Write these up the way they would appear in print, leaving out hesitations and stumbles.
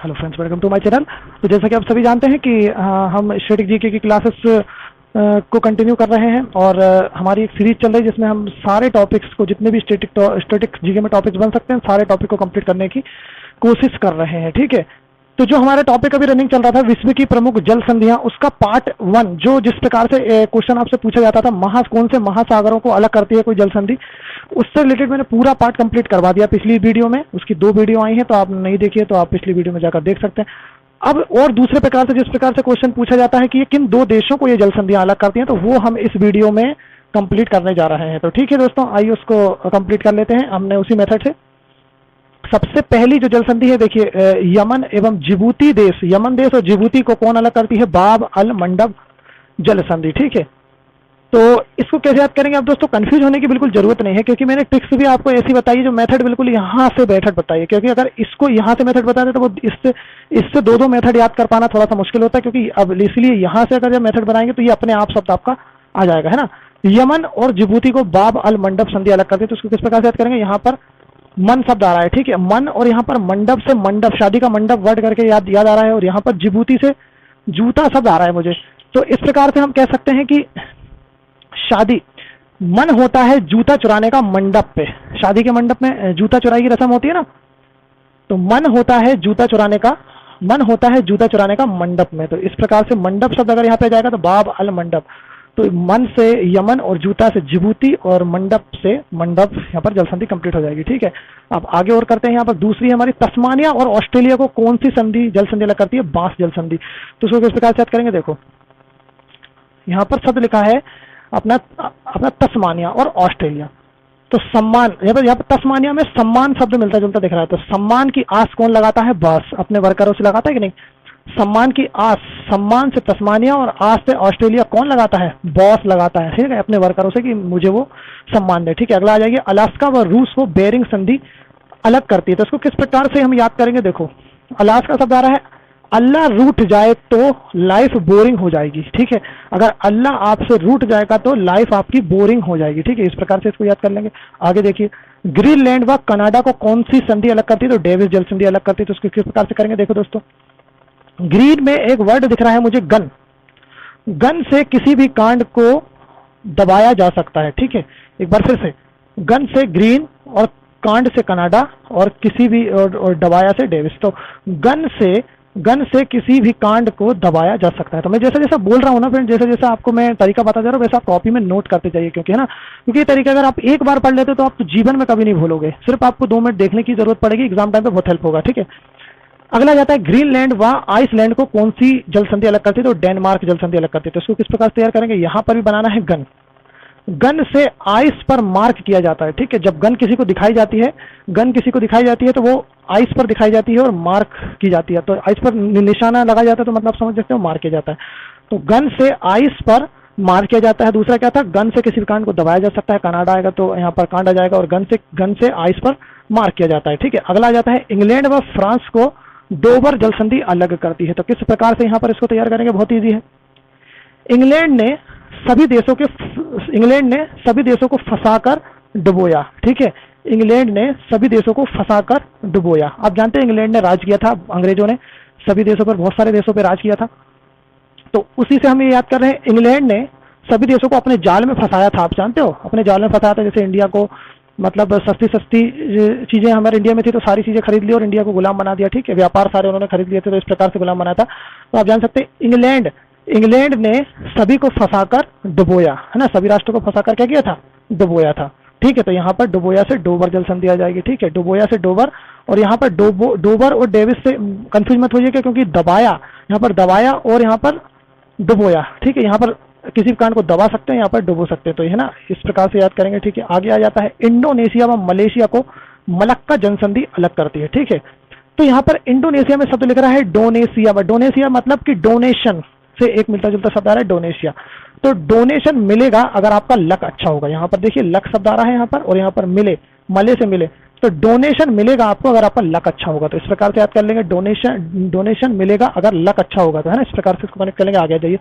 Hello friends, welcome to my channel. तो जैसा कि आप सभी जानते हैं कि हम स्टैटिक जीके की क्लासेस को कंटिन्यू कर रहे हैं और हमारी एक सीरीज चल रही है जिसमें हम सारे टॉपिक्स को, जितने भी स्टैटिक जीके में टॉपिक्स बन सकते हैं, सारे टॉपिक को कंप्लीट करने की कोशिश कर रहे हैं। ठीक है, तो जो हमारा टॉपिक अभी रनिंग चल रहा था विश्व की प्रमुख जल संधियां, उसका पार्ट 1, जो जिस प्रकार से क्वेश्चन आपसे पूछा जाता था, कौन से महासागरों को अलग करती है कोई जल संधि, उससे रिलेटेड मैंने पूरा पार्ट कंप्लीट करवा दिया पिछली वीडियो में। उसकी 2 वीडियो आई हैं, तो आप नहीं देखिए तो आप पिछली वीडियो में जाकर देख सकते हैं। अब और दूसरे प्रकार से, जिस प्रकार से क्वेश्चन पूछा जाता है कि ये किन 2 देशों को ये जल संधियां अलग करती हैं, तो वो हम इस वीडियो में कंप्लीट करने जा रहे हैं। तो ठीक है दोस्तों, आइए उसको कंप्लीट कर लेते हैं हमने उसी मेथड से। सबसे पहली जो जल संधि है, देखिए, यमन एवं जिबूती देश, यमन देश और जिबूती को कौन अलग करती है? बाब अल मंडब जल संधि। ठीक है, तो इसको कैसे याद करेंगे आप दोस्तों? कंफ्यूज होने की बिल्कुल जरूरत नहीं है, क्योंकि मैंने ट्रिक्स भी आपको ऐसी बताई है जो मेथड बिल्कुल यहाँ से मेथड बताइए, क्योंकि अगर इसको यहाँ से मेथड बता दें तो वो इससे 2 मेथड याद कर पाना थोड़ा सा मुश्किल होता है, क्योंकि अब इसलिए यहाँ से अगर जब मेथड बनाएंगे तो ये अपने आप शब्द आपका आ जाएगा, है ना। यमन और जिबूती को बाब अल मंडब संधि अलग करती है, तो उसको किस प्रकार से याद करेंगे? यहाँ पर मन शब्द आ रहा है, ठीक है, मन, और यहाँ पर मंडप से मंडप, शादी का मंडप वर्ड करके याद आ रहा है, और यहाँ पर जिबूती से जूता शब्द आ रहा है मुझे। तो इस प्रकार से हम कह सकते हैं कि शादी, मन होता है जूता चुराने का मंडप पे, शादी के मंडप में जूता चुराई की रस्म होती है ना, तो मन होता है जूता चुराने का, मन होता है जूता चुराने का मंडप में। तो इस प्रकार से मंडप शब्द अगर यहाँ पे जाएगा तो बाब अल मंडप, तो मन से यमन और जूता से जिबूती और मंडप से मंडप, यहाँ पर जल संधि कंप्लीट हो जाएगी। ठीक है, अब आगे और करते हैं। यहाँ पर दूसरी हमारी तस्मानिया और ऑस्ट्रेलिया को कौन सी संधि जल संधि अलग करती है? बांस जल संधि। तो उसको किस प्रकार से याद करेंगे? देखो, यहाँ पर शब्द लिखा है अपना तस्मानिया और ऑस्ट्रेलिया। तो सम्मान, यहाँ पर तस्मानिया में सम्मान शब्द मिलता जुलता दिख रहा है, तो सम्मान की आस कौन लगाता है? बॉस अपने वर्करों से लगाता है कि नहीं? सम्मान की आस, सम्मान से तस्मानिया और आस से ऑस्ट्रेलिया कौन लगाता है? बॉस लगाता है, ठीक है, अपने वर्करों से कि मुझे वो सम्मान दे। ठीक है, अगला आ जाइए, अलास्का व रूस को बेरिंग संधि अलग करती है। तो इसको किस प्रकार से हम याद करेंगे? देखो, अलास्का शब्द आ रहा है, अल्लाह रूठ जाए तो लाइफ बोरिंग हो जाएगी। ठीक है, अगर अल्लाह आपसे रूठ जाएगा तो लाइफ आपकी बोरिंग हो जाएगी। ठीक है, इस प्रकार से इसको याद कर लेंगे। आगे देखिए, ग्रीनलैंड व कनाडा को कौन सी संधि अलग करती है? तो डेविस जल संधि अलग करती है। तो उसको किस प्रकार से करेंगे? देखो दोस्तों, ग्रीन में एक वर्ड दिख रहा है मुझे, गन। गन से किसी भी कांड को दबाया जा सकता है। ठीक है, एक बार फिर से, गन से ग्रीन और कांड से कनाडा और किसी भी और दबाया से डेविस। तो गन से किसी भी कांड को दबाया जा सकता है। तो मैं जैसा जैसा बोल रहा हूँ ना फ्रेंड, जैसा जैसा आपको मैं तरीका बता जा रहा हूँ, वैसा आप कॉपी में नोट करते जाइए, क्योंकि है ना, क्योंकि ये तरीका अगर आप एक बार पढ़ लेते तो आप तो जीवन में कभी नहीं भूलोगे। सिर्फ आपको 2 मिनट देखने की जरूरत पड़ेगी, एग्जाम टाइम पे बहुत हेल्प होगा। ठीक है, अगला जाता है, ग्रीनलैंड व आइसलैंड को कौन सी जल संधि अलग करती है? तो डेनमार्क जल संधि अलग करती है। तो इसको किस प्रकार तैयार करेंगे? यहाँ पर भी बनाना है गन। गन से आइस पर मार्क किया जाता है। ठीक है, जब गन किसी को दिखाई जाती है, गन किसी को दिखाई जाती है तो वो आइस पर दिखाई जाती है और मार्क की जाती है। तो आइस पर निशाना लगा जाता है, तो मतलब समझ सकते हो, मार किया जाता है। तो गन से आइस पर मार किया जाता है। दूसरा क्या था? गन से किसी भी कांड को दबाया जा सकता है। कनाडा आएगा तो यहाँ पर कांड आ जाएगा, और गन से आइस पर मार किया जाता है। ठीक है, अगला आ जाता है, इंग्लैंड व फ्रांस को डोबर जल संधि अलग करती है। तो किस प्रकार से यहाँ पर इसको तैयार करेंगे? बहुत ईजी है। इंग्लैंड ने सभी देशों को फंसाकर डुबोया। ठीक है, इंग्लैंड ने सभी देशों को फंसाकर डुबोया। आप जानते हैं इंग्लैंड ने राज किया था, अंग्रेजों ने सभी देशों पर, बहुत सारे देशों पर राज किया था। तो उसी से हम ये याद कर रहे हैं, इंग्लैंड ने सभी देशों को अपने जाल में फंसाया था। आप जानते हो, अपने जाल में फंसाया था। जैसे इंडिया को, मतलब सस्ती चीजें हमारे इंडिया में थी तो सारी चीजें खरीद ली और इंडिया को गुलाम बना दिया। ठीक है, व्यापार सारे उन्होंने खरीद लिए थे, तो इस प्रकार से गुलाम बनाया था। तो आप जान सकते हैं, इंग्लैंड ने सभी को फंसाकर डुबोया, है ना, सभी राष्ट्रों को फंसाकर क्या किया था? डुबोया था। ठीक है, तो यहाँ पर डुबोया से डोबर जल संधि आ जाएगी। ठीक है, डुबोया से डोबर, और यहाँ पर डोबर और डेविस से कंफ्यूज मत होइए, क्योंकि दबाया, यहाँ पर दबाया और यहाँ पर डुबोया। ठीक है, यहाँ पर किसी भी कांड को दबा सकते हैं, यहाँ पर डुबो सकते हैं, तो है ना, इस प्रकार से याद करेंगे। ठीक है, आगे आ जाता है, इंडोनेशिया व मलेशिया को मलक्का जल संधि अलग करती है। ठीक है, तो यहाँ पर इंडोनेशिया में शब्द लिख रहा है डोनेशिया। डोनेशिया मतलब कि डोनेशन से एक मिलता जुलता शब्द आ रहा है, डोनेशिया। तो डोनेशन मिलेगा अगर आपका लक अच्छा होगा। यहाँ पर देखिए, लक शब्द आ रहा है यहाँ पर, और यहाँ पर मिले, मले से मिले, तो डोनेशन मिलेगा आपको अगर आपका लक अच्छा होगा। तो इस प्रकार से याद कर लेंगे, डोनेशन मिलेगा अगर लक अच्छा होगा, तो है ना, इस प्रकार से इसको कनेक्ट कर लेंगे। आगे जाइए,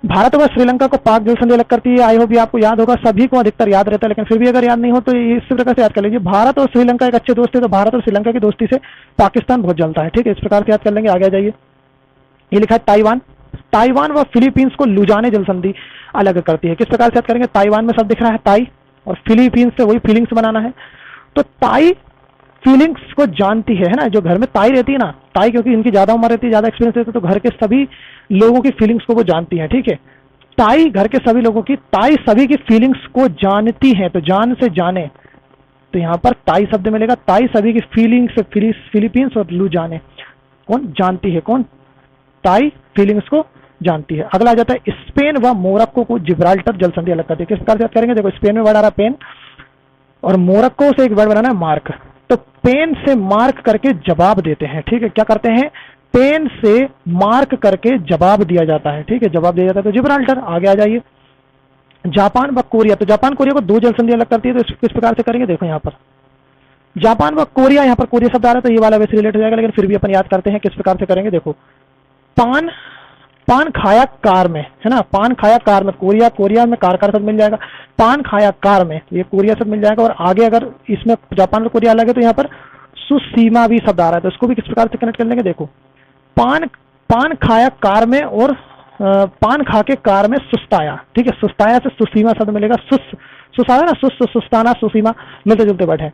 भारत व श्रीलंका को पाक जल संधि अलग करती है। आई होप ये आपको याद होगा, सभी को अधिकतर याद रहता है, लेकिन फिर भी अगर याद नहीं हो तो इस प्रकार से याद कर लीजिए। भारत और श्रीलंका एक अच्छे दोस्त है, तो भारत और श्रीलंका की दोस्ती से पाकिस्तान बहुत जलता है, ठीक है, इस प्रकार से याद कर लेंगे। आगे आ जाइए। ये लिखा है ताइवान। ताइवान व फिलीपींस को लुजाने जल संधि अलग करती है। किस प्रकार से याद करेंगे? ताइवान में सब दिख रहा है ताई, और फिलीपींस से वही फीलिंग्स बनाना है। तो ताई फीलिंग्स को जानती है ना, जो घर में ताई रहती है ना, ताई क्योंकि इनकी ज्यादा उम्र रहती है, ज्यादा एक्सपीरियंस रहता है, तो घर के सभी लोगों की फीलिंग्स को वो जानती है, ठीक है। ताई घर के सभी लोगों की, ताई सभी की फीलिंग्स को जानती है, तो जान से जाने, तो यहाँ पर ताई शब्द मिलेगा। ताई सभी की फीलिंग्स, फिलीपींस और लू जाने, कौन जानती है? कौन? ताई फीलिंग्स को जानती है। अगला आ जाता है स्पेन व मोरक्को को जिब्राल्टर जल संधि अलग करती है। किस प्रकार से करेंगे? देखो, स्पेन में वर्ड आ रहा है पेन, और मोरक्को से एक वर्ड बनाना है मार्क। तो पेन से मार्क करके जवाब देते हैं, ठीक है। क्या करते हैं? पेन से मार्क करके जवाब दिया जाता है, ठीक है, जवाब दिया जाता है, तो जिब्राल्टर। आगे आ जाइए। जापान व कोरिया, तो जापान कोरिया को दो जल संधि अलग करती है, तो किस प्रकार से करेंगे? देखो यहाँ पर जापान व कोरिया, यहाँ पर कोरिया शब्द आ रहा है, तो ये वाला वैसे रिलेट हो जाएगा, लेकिन फिर भी अपन याद करते हैं किस प्रकार से करेंगे। देखो, पान, पान खाया कार में, है ना, पान खाया कार में, कोरिया, कोरिया में कार शब्द मिल जाएगा, पान खाया कार में, ये कोरिया शब्द मिल जाएगा। और आगे अगर इसमें जापान और कोरिया अलग है, तो यहाँ पर सुसीमा भी शब्द आ रहा है, तो इसको भी किस प्रकार से कनेक्ट कर लेंगे? देखो, पान खाया कार में, और पान खा के कार में सुस्ताया, ठीक है, सुस्ताया से सुसीमा शब्द मिलेगा। सुस्ताया ना, सुस्ताना, सुसीमा मिलते जुलते वर्ड है।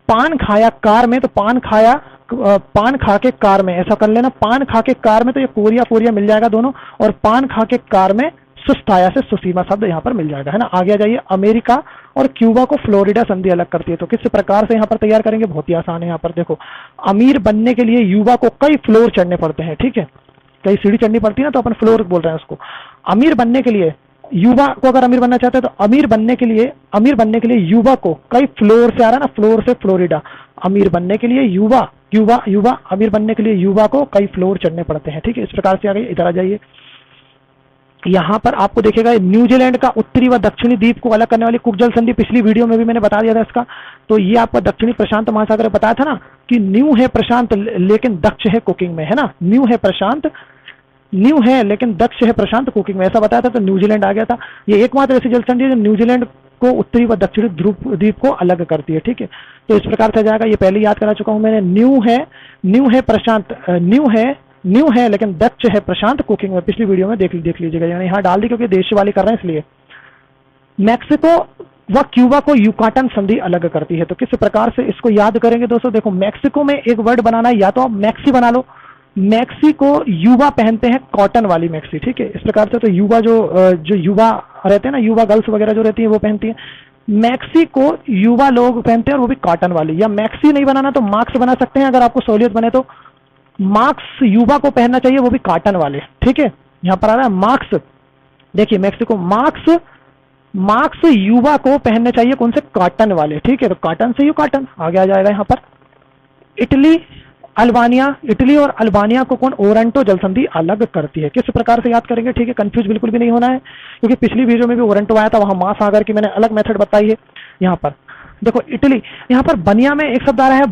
पान खाया कार में, तो पान खा के कार में, ऐसा कर लेना, पान खा के कार में, तो ये कोरिया मिल जाएगा दोनों, और पान खा के कार में सुस्ताया से सुसीमा शब्द यहाँ पर मिल जाएगा, है ना। आगे आ जाइए। अमेरिका और क्यूबा को फ्लोरिडा संधि अलग करती है, तो किस प्रकार से यहाँ पर तैयार करेंगे? बहुत ही आसान है। यहाँ पर देखो, अमीर बनने के लिए युवा को कई फ्लोर चढ़ने पड़ते हैं, ठीक है, कई सीढ़ी चढ़नी पड़ती है ना, तो अपन फ्लोर बोल रहे हैं उसको। अमीर बनने के लिए युवा को, अगर अमीर बनना चाहते हैं, तो अमीर बनने के लिए युवा को कई फ्लोर से, आ रहा है ना, फ्लोर से फ्लोरिडा, अमीर बनने के लिए युवा, अमीर बनने के लिए युवा को कई फ्लोर चढ़ने पड़ते हैं, ठीक है, इस प्रकार से। आगे इधर आ जाइए। यहाँ पर आपको देखेगा न्यूजीलैंड का उत्तरी व दक्षिणी द्वीप को अलग करने वाली कुक जल संधि, पिछली वीडियो में भी मैंने बता दिया था इसका। तो ये आपका दक्षिणी प्रशांत महासागर बताया था ना, कि न्यू है प्रशांत लेकिन दक्ष है कुकिंग में, है ना, न्यू है लेकिन दक्ष है प्रशांत कुकिंग में, ऐसा बताया था, तो न्यूजीलैंड आ गया था। ये एकमात्र ऐसी जल संधि है जो न्यूजीलैंड को उत्तरी व दक्षिणी ध्रुव द्वीप को अलग करती है, ठीक है। तो इस प्रकार से जाएगा, ये पहले याद करा चुका हूं मैंने। न्यू है प्रशांत, न्यू है लेकिन दक्ष है प्रशांत कुकिंग में, पिछली वीडियो में देख लीजिएगा, यानी यहाँ डाल दी क्योंकि देश वाली कर रहे हैं इसलिए। मैक्सिको व क्यूबा को युकाटन संधि अलग करती है, तो किस प्रकार से इसको याद करेंगे दोस्तों? देखो, मैक्सिको में एक वर्ड बनाना है, या तो आप मैक्सी बना लो, मैक्सी को युवा पहनते हैं, कॉटन वाली मैक्सी, ठीक है, इस प्रकार से। तो युवा जो युवा रहते हैं ना, युवा गर्ल्स वगैरह जो रहती है वो पहनती है, मैक्सी को युवा लोग पहनते हैं, और वो भी कॉटन वाली। या मैक्सी नहीं बनाना तो मार्क्स बना सकते हैं, अगर आपको सहूलियत बने तो। मार्क्स युवा को पहनना चाहिए, वो भी कॉटन वाले, ठीक है। यहाँ पर आ रहा है मार्क्स, देखिए, मैक्सिको मार्क्स युवा को पहनने चाहिए, कौन से? कॉटन वाले, ठीक है, तो कॉटन से कॉटन। आगे आ जाएगा यहाँ पर। इटली और अल्बानिया को कौन? ओरंटो जल संधि अलग करती है। किस प्रकार से याद करेंगे? ठीक है, कंफ्यूज बिल्कुल भी नहीं होना है, क्योंकि पिछली वीडियो में भी ओरंटो आया था, वहां महासागर की मैंने अलग मेथड बताई है। यहाँ पर देखो, इटली, यहाँ पर बनिया में एक शब्द आ रहा है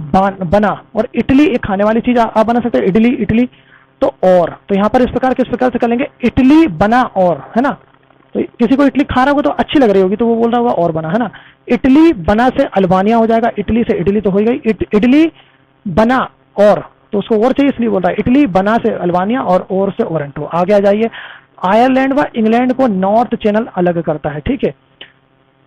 बना, और इटली एक खाने वाली चीज आप बना सकते हैं, इडली, तो और, तो यहाँ पर किस प्रकार से कर लेंगे? इटली बना और, है ना, तो किसी को इडली खा रहा होगा तो अच्छी लग रही होगी, तो वो बोल रहा होगा और बना, है ना। इटली बना से अल्बानिया हो जाएगा, इटली से इडली तो हो गई, इडली बना और, तो उसको और चाहिए इसलिए बोल रहा है, इटली बना से अल्बानिया और से ओरंटो। आगे आ जाइए। आयरलैंड व इंग्लैंड को नॉर्थ चैनल अलग करता है, ठीक है।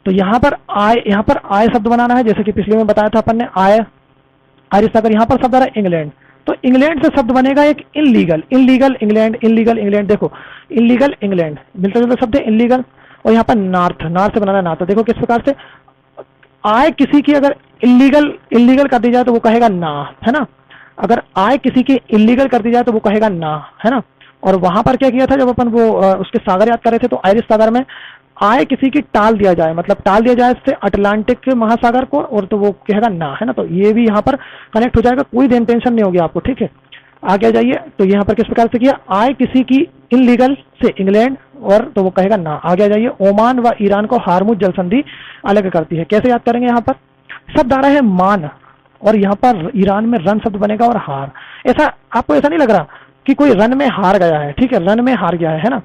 तो यहाँ पर आय शब्द बनाना है, जैसे कि पिछले में बताया था अपन ने, आयरिश सागर। यहाँ पर शब्द आ रहा है इंग्लैंड, तो इंग्लैंड से शब्द बनेगा एक इनलीगल इंग्लैंड। देखो, इनलीगल इंग्लैंड मिलता जुलता शब्द है, इनलीगल। और यहाँ पर नॉर्थ से बनाना है नार्थ। देखो किस प्रकार से, आय किसी की अगर इलीगल कर दी जाए तो वो कहेगा ना, है ना, अगर आय किसी की इलीगल कर दी जाए तो वो कहेगा ना, है ना। और वहां पर क्या किया था, जब अपन वो उसके सागर याद कर रहे थे, तो आयरिश सागर में आय किसी की टाल दिया जाए, मतलब टाल दिया जाए से अटलांटिक महासागर को, और तो वो कहेगा ना, है ना। तो ये भी यहाँ पर कनेक्ट हो जाएगा, कोई टेंशन नहीं होगी आपको, ठीक है। आगे जाइए। तो यहाँ पर किस प्रकार से किया, आय किसी की इनलीगल से इंग्लैंड, और तो वो कहेगा ना। आगे जाइए। ओमान व ईरान को हार्मुज जल संधि अलग करती है। कैसे याद करेंगे? यहाँ पर शब्द आ रहा है मान, और यहाँ पर ईरान में रन शब्द बनेगा और हार। ऐसा आपको ऐसा नहीं लग रहा कि कोई रन में हार गया है, ठीक है, रन में हार गया है ना।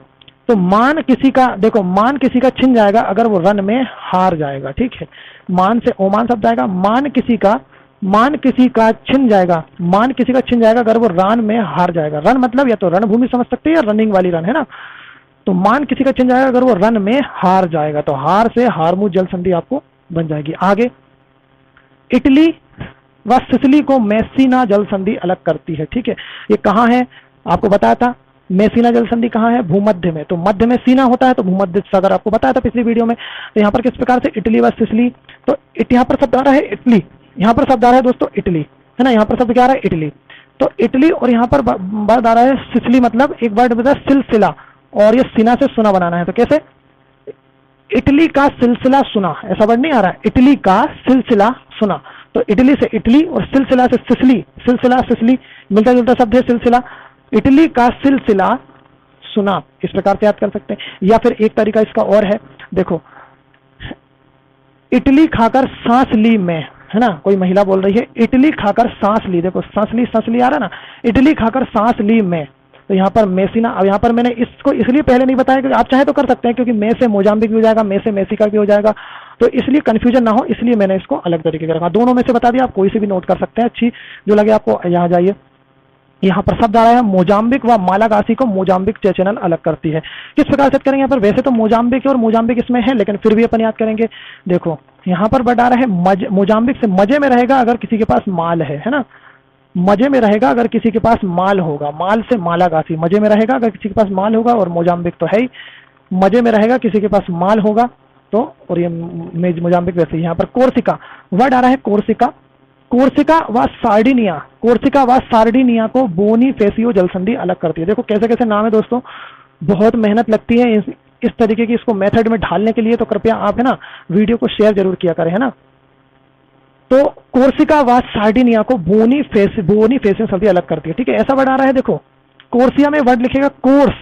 तो मान किसी का, देखो मान किसी का छिन जाएगा अगर वो रन में हार जाएगा, ठीक है। मान से ओमान शब्द आएगा, मान किसी का छिन जाएगा, मान किसी का छिन जाएगा अगर वो रन में हार जाएगा। रन मतलब या तो रणभूमि समझ सकते हैं या रनिंग वाली रन, है ना। तो मान किसी का छिन जाएगा अगर वो रन में हार जाएगा, तो हार से हारमू जल संधि आपको बन जाएगी। आगे, इटली व सिसिली को मैसीना जल संधि अलग करती है, ठीक है। ये कहाँ है आपको बताया था, मैसीना जल संधि कहाँ है, भूमध्य में। तो मध्य में सीना होता है, तो भूमध्य सागर आपको बताया था पिछली वीडियो में। तो यहाँ पर किस प्रकार से इटली व सिसिली, तो यहाँ पर शब्द आ रहा है इटली, यहाँ पर शब्द आ रहा है दोस्तों इटली, है ना। यहाँ पर शब्द क्या आ रहा है, इटली। तो इटली और यहाँ पर वर्ड आ रहा है सिसिली, मतलब एक वर्ड बता सिलसिला, और ये सीना से सुना बनाना है। तो कैसे, इटली का सिलसिला सुना, ऐसा वर्ड नहीं आ रहा है, इटली का सिलसिला सुना। तो इटली से इटली और सिलसिला से सिसिली, सिलसिला सिसिली मिलता जुलता शब्द है सिलसिला। इटली का सिलसिला सुना, इस प्रकार से याद कर सकते हैं। या फिर एक तरीका इसका और है, देखो, इटली खाकर सांस ली मैं, है ना। कोई महिला बोल रही है इटली खाकर सांस ली, देखो सांस ली आ रहा ना, इटली खाकर सांस ली मैं। तो यहाँ पर मैसीना, अब यहाँ पर मैंने इसको इसलिए पहले नहीं बताया कि आप चाहे तो कर सकते हैं, क्योंकि मैं से मोजाम्बिक भी हो जाएगा, मैं से मैसिका भी हो जाएगा, तो इसलिए कंफ्यूजन ना हो, इसलिए मैंने इसको अलग तरीके से रखा। दोनों में से बता दिया, आप कोई से भी नोट कर सकते हैं, अच्छी जो लगे आपको। यहाँ जाइए, यहाँ पर शब्द आ रहा है मोजाम्बिक व मालागासी को मोजाम्बिक चैनल अलग करती है। किस प्रकार से करेंगे यहाँ पर, वैसे तो मोजाम्बिक और मोजाम्बिक इसमें है, लेकिन फिर भी अपन याद करेंगे। देखो यहाँ पर बता रहा है मोजाम्बिक से मजे में रहेगा अगर किसी के पास माल है ना। मजे में रहेगा अगर किसी के पास माल होगा, माल से मालागासी, मजे में रहेगा अगर किसी के पास माल होगा, और मोजाम्बिक तो है ही, मजे में रहेगा किसी के पास माल होगा तो, और ये मोजाम्बिक वैसे। यहाँ पर कोर्सिका वर्ड आ रहा है कोर्सिका, कोर्सिका व सार्डिनिया, कोर्सिका व सार्डिनिया को बोनीफेसियो जल संधि अलग करती है। देखो कैसे कैसे नाम है दोस्तों, बहुत मेहनत लगती है इस तरीके की इसको मेथड में ढालने के लिए, तो कृपया आप है ना वीडियो को शेयर जरूर किया करें, है ना। तो कोर्सिका व सार्डिनिया को बोनीफेसियो संधि अलग करती है, ठीक है। ऐसा वर्ड आ रहा है, देखो कोर्सिया में वर्ड लिखेगा कोर्स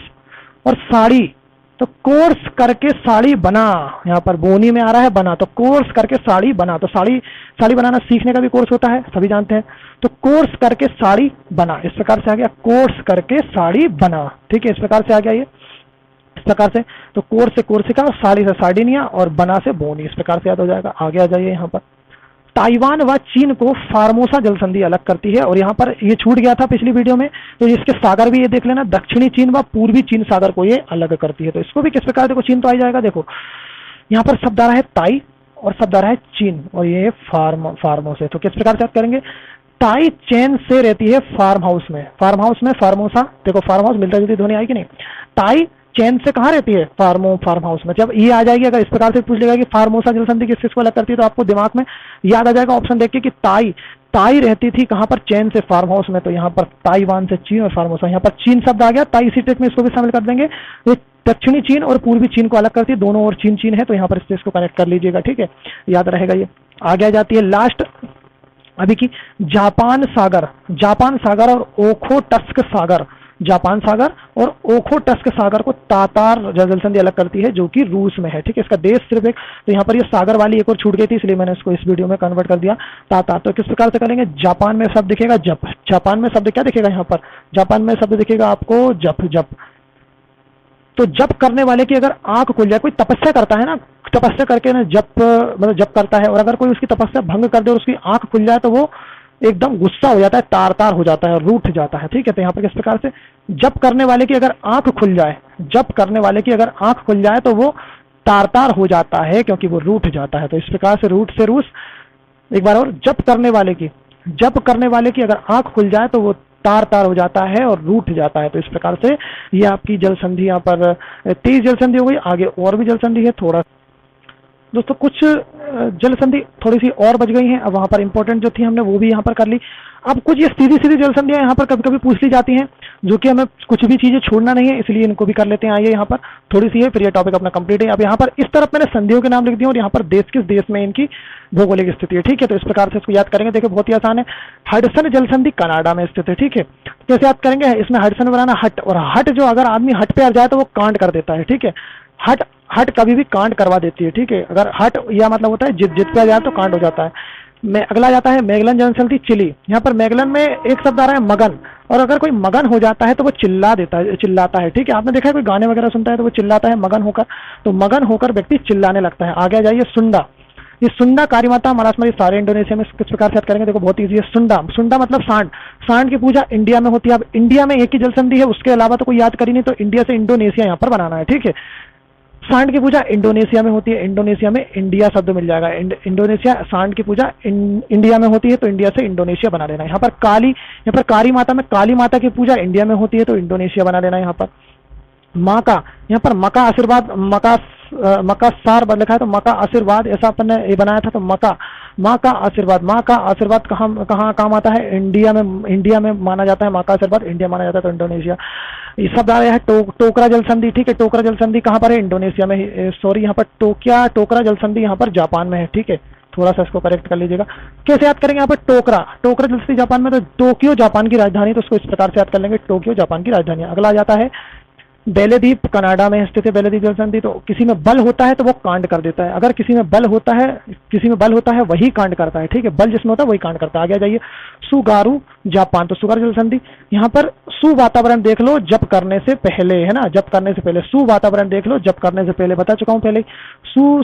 और साड़ी, तो कोर्स करके साड़ी बना, यहाँ पर बोनी में आ रहा है बना, तो कोर्स करके साड़ी बना। तो साड़ी बनाना सीखने का भी कोर्स होता है, सभी जानते हैं। तो कोर्स करके साड़ी बना, इस प्रकार से आ गया, कोर्स करके साड़ी बना, ठीक है। इस प्रकार से आ गया ये, इस प्रकार से। तो कोर्स से कोर्सिका, साड़ी से सार्डिनिया, और बना से बोनी, इस प्रकार से याद हो जाएगा। आगे आ जाइए, यहाँ पर ताइवान व चीन को फार्मोसा जल संधि अलग करती है, और यहाँ पर ये छूट गया था पिछली वीडियो में, तो इसके सागर भी ये देख लेना, दक्षिणी चीन व पूर्वी चीन सागर को ये अलग करती है। तो इसको भी किस प्रकार, देखो चीन तो आ जाएगा, देखो यहाँ पर शब्द आ रहा है ताई और शब्द आ रहा है चीन, और ये फार्मोस है। तो किस प्रकार से याद करेंगे, ताई चैन से रहती है फार्म हाउस में, फार्मोसा, देखो फार्म हाउस मिलता जुलती ध्वनि आएगी नहीं, ताई चैन से कहाँ रहती है, फार्म हाउस में। जब ये आ जाएगी, अगर इस प्रकार से पूछ लेगा कि फार्मोसा जल संधि किस को अलग करती है, तो आपको दिमाग में याद आ जाएगा ऑप्शन देख के कि ताई रहती थी कहाँ पर, चैन से फार्म हाउस में। तो यहाँ पर ताइवान से चीन और फार्मोसा, यहाँ पर चीन शब्द आ गया, ताई इसी ट्रिक में इसको भी शामिल कर देंगे। ये दक्षिणी चीन और पूर्वी चीन को अलग करती है, दोनों और चीन है, तो यहाँ पर इसको कनेक्ट कर लीजिएगा, ठीक है, याद रहेगा ये। आगे आ जाती है लास्ट अभी की जापान सागर और ओखोटस्क सागर, जापान सागर और ओखोटस्क सागर को तातार जल संधि अलग करती है, जो कि रूस में है, ठीक है। इसका देश सिर्फ एक, तो यहाँ पर ये सागर वाली एक और छूट गई थी, इसलिए मैंने इसको इस वीडियो में कन्वर्ट कर दिया, तातार। तो किस प्रकार से करेंगे, जापान में शब्द दिखेगा जप, जापान में शब्द क्या दिखेगा, यहाँ पर जापान में शब्द दिखेगा आपको जप। तो जप करने वाले की अगर आंख खुल जाए, कोई तपस्या करता है ना, तपस्या करके ना जप करता है, और अगर कोई उसकी तपस्या भंग कर दे और उसकी आंख खुल जाए, तो वो एकदम गुस्सा हो जाता है, तार हो जाता है, रूठ जाता है, ठीक है। तो यहाँ पर किस प्रकार से, जप करने वाले की अगर आंख खुल जाए, जप करने वाले की अगर आंख खुल जाए तो वो तार हो जाता है, क्योंकि वो रूठ जाता है। तो इस प्रकार से रूठ से रूस, एक बार और, जप करने वाले की अगर आंख खुल जाए तो वो तार हो जाता है और रूठ जाता है। तो इस प्रकार से ये आपकी जल संधि यहाँ पर 23 जल संधि हो गई। आगे और भी जल संधि है, थोड़ा दोस्तों कुछ जल संधि थोड़ी सी और बच गई हैं, अब वहां पर इंपॉर्टेंट जो थी हमने वो भी यहाँ पर कर ली। अब कुछ ये सीधी जल संधियां यहाँ पर कभी कभी पूछ ली जाती हैं, जो कि हमें कुछ भी चीजें छोड़ना नहीं है, इसलिए इनको भी कर लेते हैं। आइए यहाँ पर थोड़ी सी है, फिर ये टॉपिक अपना कंप्लीट है। अब यहाँ पर इस तरफ मैंने संधियों के नाम लिख दिए और यहाँ पर देश किस देश में इनकी भौगोलिक स्थिति है, ठीक है। तो इस प्रकार से इसको याद करेंगे, देखिए बहुत ही आसान है। हडसन जल संधि कनाडा में स्थित है, ठीक है। कैसे याद करेंगे, इसमें हडसन बनाना हट, और हट जो अगर आदमी हट पे आ जाए तो वो कांड कर देता है, ठीक है। हट कभी भी कांड करवा देती है, ठीक है। अगर हट या मतलब होता है जित पे आ जाए तो कांड हो जाता है। अगला जाता है मैगलन जनसंधि चिली। यहाँ पर मैगलन में एक शब्द आ रहा है मगन, और अगर कोई मगन हो जाता है तो वो चिल्लाता है। ठीक है, आपने देखा है कोई गाने वगैरह सुनता है तो वो चिल्लाता है मगन होकर, तो मगन होकर व्यक्ति चिल्लाने लगता है। आगे जाइए सुंडा। ये सुंडा कारीमाता मरासमरी सारे इंडोनेशिया में किस प्रकार से याद करेंगे, देखो बहुत इजी है। सुंडा मतलब सांड। सांड की पूजा इंडिया में होती है। अब इंडिया में एक ही जल संधि है, उसके अलावा तो कोई याद करी नहीं, तो इंडिया से इंडोनेशिया यहाँ पर बनाना है। ठीक है, सांड की पूजा इंडोनेशिया में होती है, इंडोनेशिया में इंडिया शब्द मिल जाएगा। इंडोनेशिया, सांड की पूजा इंडिया में होती है, तो इंडिया से इंडोनेशिया बना लेना। यहाँ पर काली माता में काली माता की पूजा इंडिया में होती है, तो इंडोनेशिया बना लेना। यहाँ पर माँ का, यहाँ पर मका आशीर्वाद, मका सार लिखा है तो मका आशीर्वाद ऐसा अपन ने ये बनाया था, तो माँ का आशीर्वाद कहाँ काम आता है, इंडिया में माना जाता है। माँ का आशीर्वाद इंडिया माना जाता है, तो इंडोनेशिया। ये शब्द आ रहा है टोकरा जल संधि। ठीक है, टोकरा जल संधि कहाँ पर है, इंडोनेशिया में। सॉरी, यहाँ पर टोकरा जल संधि यहाँ पर जापान में है। ठीक है, थोड़ा सा इसको करेक्ट कर लीजिएगा। कैसे याद करेंगे यहाँ पर टोकरा जल संधि जापान में, तो टोक्यो जापान की राजधानी, तो उसको इस प्रकार से याद कर लेंगे, टोक्यो जापान की राजधानी। अगला आ जाता है बेलेदीप, कनाडा में स्थित है बेलेदीप जल संधि। तो किसी में बल होता है तो वो कांड कर देता है। अगर किसी में बल होता है वही कांड करता है। ठीक है, बल जिसमें होता है वही कांड करता है। आगे जाइए सुगारू जापान, तो सुगारू जल संधि। यहाँ पर सु वातावरण देख लो जप करने से पहले, है ना, जप करने से पहले। सु वातावरण देख लो जप करने से पहले, बता चुका हूँ पहले। सु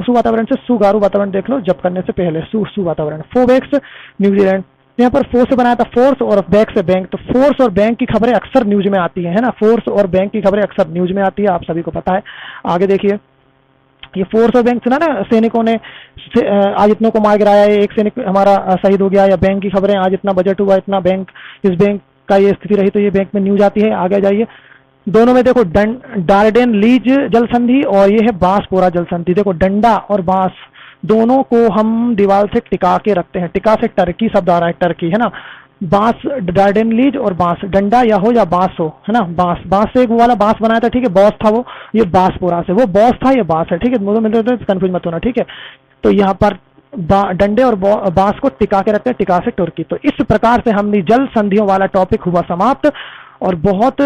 वातावरण से सुगारू वातावरण देख लो जप करने से पहले, सु वातावरण। फोबेक्स न्यूजीलैंड, यहाँ पर फोर्स से बनाया था फोर्स, और बैक से बैंक। तो फोर्स और बैंक की खबरें अक्सर न्यूज में आती है ना, फोर्स और बैंक की खबरें अक्सर न्यूज में आती है, आप सभी को पता है। आगे देखिए, ये फोर्स और बैंक सुना ना, सैनिकों ने आज इतनों को मार गिराया, एक सैनिक हमारा शहीद हो गया, या बैंक की खबरें, आज इतना बजट हुआ, इतना बैंक, इस बैंक का ये स्थिति रही, तो ये बैंक में न्यूज आती है। आगे जाइए, दोनों में देखो डार्डेन लीज जल संधि, और ये है बांसपोरा जल संधि। देखो डंडा और बांस दोनों को हम दीवार से टिका के रखते हैं। टिका से टर्की शब्द आ रहा है, टर्की, है ना। बांस, डार्डेन लीज और बांस, डंडा या हो या बांस हो, है ना। बांस से एक वो वाला बांस बनाया था। ठीक है, बॉस था वो, ये बांसपोरा से, वो बॉस था, ये बांस है। ठीक है, दोनों मिलते थे, कंफ्यूज मत होना। ठीक है, तो यहाँ पर डंडे और बांस को टिका के रखते हैं, टिका से टर्की। तो इस प्रकार से हमने जल संधियों वाला टॉपिक हुआ समाप्त, और बहुत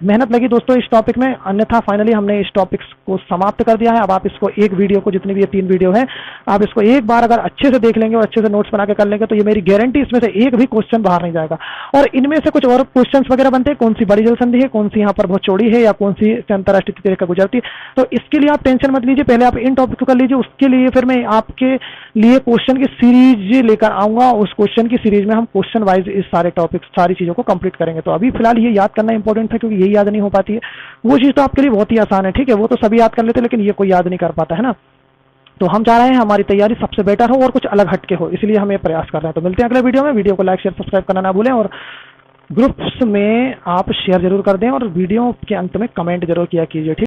मेहनत लगी दोस्तों इस टॉपिक में, अन्यथा फाइनली हमने इस टॉपिक को समाप्त कर दिया है। अब आप इसको एक वीडियो को, जितनी भी ये 3 वीडियो है, आप इसको एक बार अगर अच्छे से देख लेंगे और अच्छे से नोट्स बना के कर लेंगे, तो ये मेरी गारंटी, इसमें से एक भी क्वेश्चन बाहर नहीं जाएगा। और इनमें से कुछ और क्वेश्चंस वगैरह बनते हैं, कौन सी बड़ी जल संधि है, कौन सी यहाँ पर बहुत चौड़ी है, या कौन सी अंतरराष्ट्रीय रेखा गुजरती है। तो इसके लिए आप टेंशन मत लीजिए, पहले आप इन टॉपिक को कर लीजिए, उसके लिए फिर मैं आपके लिए क्वेश्चन की सीरीज लेकर आऊंगा। उस क्वेश्चन की सीरीज में हम क्वेश्चन वाइज इस सारे टॉपिक, सारी चीजों को कंप्लीट करेंगे। तो अभी फिलहाल ये याद करना इंपॉर्टेंट है, क्योंकि यही याद नहीं हो पाती है। वो चीज तो आपके लिए बहुत ही आसान है। ठीक है, वो तो सभी याद कर लेते हैं, लेकिन ये कोई याद नहीं कर पाता, है ना। तो हम चाह रहे हैं हमारी तैयारी सबसे बेटर हो और कुछ अलग हटके हो, इसलिए हम ये प्रयास कर रहे हैं। तो मिलते हैं अगले वीडियो में। वीडियो को लाइक शेयर सब्सक्राइब करना ना भूलें, और ग्रुप्स में आप शेयर जरूर कर दें, और वीडियो के अंत में कमेंट जरूर किया कीजिए। ठीक।